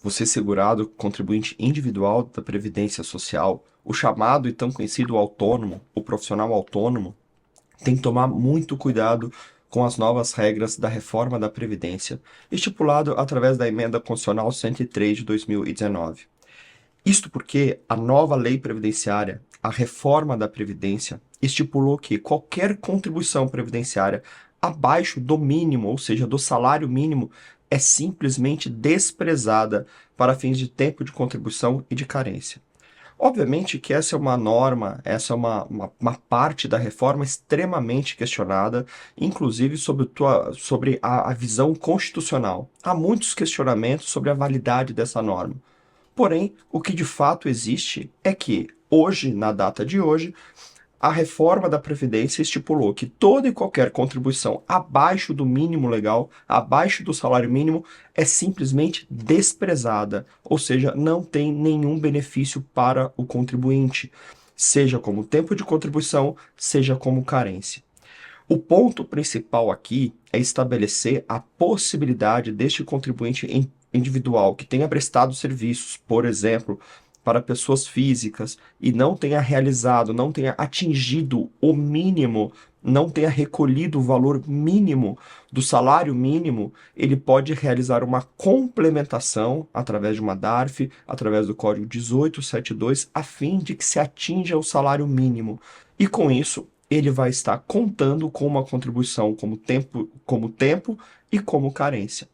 Você segurado, contribuinte individual da Previdência Social, o chamado e tão conhecido autônomo, o profissional autônomo, tem que tomar muito cuidado com as novas regras da reforma da Previdência, estipulado através da Emenda Constitucional 103 de 2019. Isto porque a nova lei previdenciária, a reforma da Previdência, estipulou que qualquer contribuição previdenciária abaixo do mínimo, ou seja, do salário mínimo, é simplesmente desprezada para fins de tempo de contribuição e de carência. Obviamente que essa é uma norma, essa é uma parte da reforma extremamente questionada, inclusive sobre a visão constitucional. Há muitos questionamentos sobre a validade dessa norma. Porém, o que de fato existe é que, hoje, na data de hoje, a reforma da Previdência estipulou que toda e qualquer contribuição abaixo do mínimo legal, abaixo do salário mínimo, é simplesmente desprezada, ou seja, não tem nenhum benefício para o contribuinte, seja como tempo de contribuição, seja como carência. O ponto principal aqui é estabelecer a possibilidade deste contribuinte individual que tenha prestado serviços, por exemplo, para pessoas físicas e não tenha realizado, não tenha atingido o mínimo, não tenha recolhido o valor mínimo do salário mínimo, ele pode realizar uma complementação através de uma DARF, através do código 1872, a fim de que se atinja o salário mínimo. E com isso, ele vai estar contando com uma contribuição como tempo e como carência.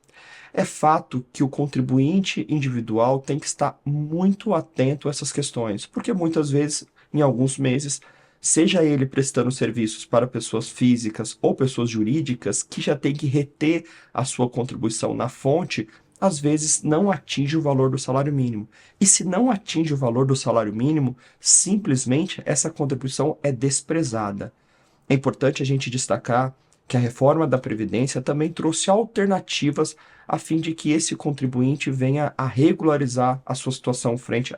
É fato que o contribuinte individual tem que estar muito atento a essas questões, porque muitas vezes, em alguns meses, seja ele prestando serviços para pessoas físicas ou pessoas jurídicas que já tem que reter a sua contribuição na fonte, às vezes não atinge o valor do salário mínimo. E se não atinge o valor do salário mínimo, simplesmente essa contribuição é desprezada. É importante a gente destacar que a reforma da Previdência também trouxe alternativas a fim de que esse contribuinte venha a regularizar a sua situação frente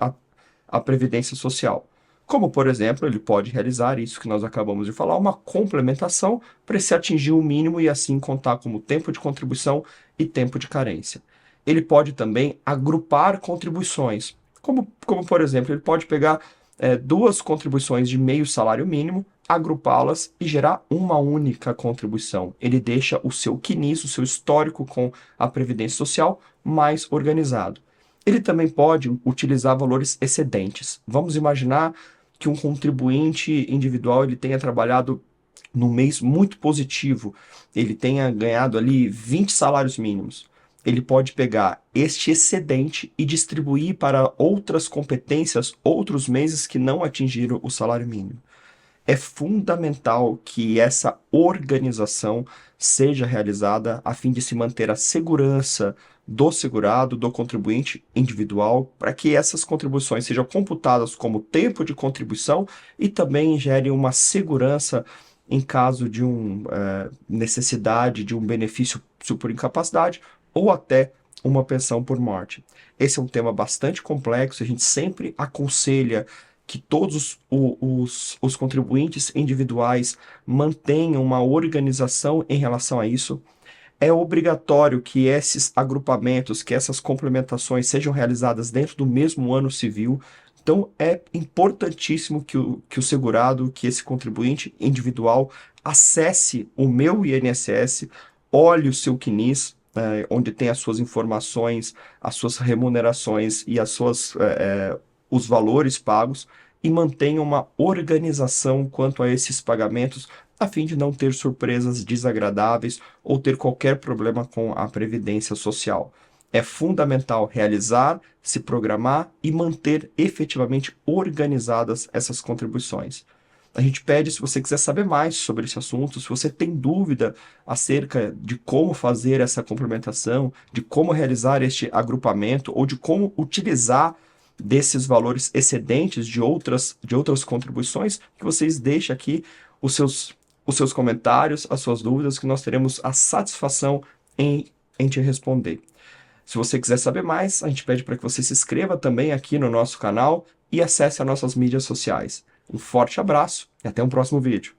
à Previdência Social. Como, por exemplo, ele pode realizar isso que nós acabamos de falar, uma complementação para se atingir o mínimo e assim contar como tempo de contribuição e tempo de carência. Ele pode também agrupar contribuições, como por exemplo, ele pode pegar duas contribuições de meio salário mínimo, agrupá-las e gerar uma única contribuição. Ele deixa o seu CNIS, o seu histórico com a Previdência Social, mais organizado. Ele também pode utilizar valores excedentes. Vamos imaginar que um contribuinte individual ele tenha trabalhado num mês muito positivo, ele tenha ganhado ali 20 salários mínimos. Ele pode pegar este excedente e distribuir para outras competências, outros meses que não atingiram o salário mínimo. É fundamental que essa organização seja realizada a fim de se manter a segurança do segurado, do contribuinte individual, para que essas contribuições sejam computadas como tempo de contribuição e também gerem uma segurança em caso de necessidade de um benefício por incapacidade ou até uma pensão por morte. Esse é um tema bastante complexo, a gente sempre aconselha que todos os contribuintes individuais mantenham uma organização em relação a isso. É obrigatório que esses agrupamentos, que essas complementações sejam realizadas dentro do mesmo ano civil. Então, é importantíssimo que o segurado, que esse contribuinte individual acesse o meu INSS, olhe o seu CNIS, onde tem as suas informações, as suas remunerações e os valores pagos, e mantenha uma organização quanto a esses pagamentos, a fim de não ter surpresas desagradáveis ou ter qualquer problema com a Previdência Social. É fundamental realizar, se programar e manter efetivamente organizadas essas contribuições. A gente pede, se você quiser saber mais sobre esse assunto, se você tem dúvida acerca de como fazer essa complementação, de como realizar este agrupamento ou de como utilizar desses valores excedentes de outras contribuições, que vocês deixem aqui os seus comentários, as suas dúvidas, que nós teremos a satisfação em te responder. Se você quiser saber mais, a gente pede para que você se inscreva também aqui no nosso canal e acesse as nossas mídias sociais. Um forte abraço e até um próximo vídeo.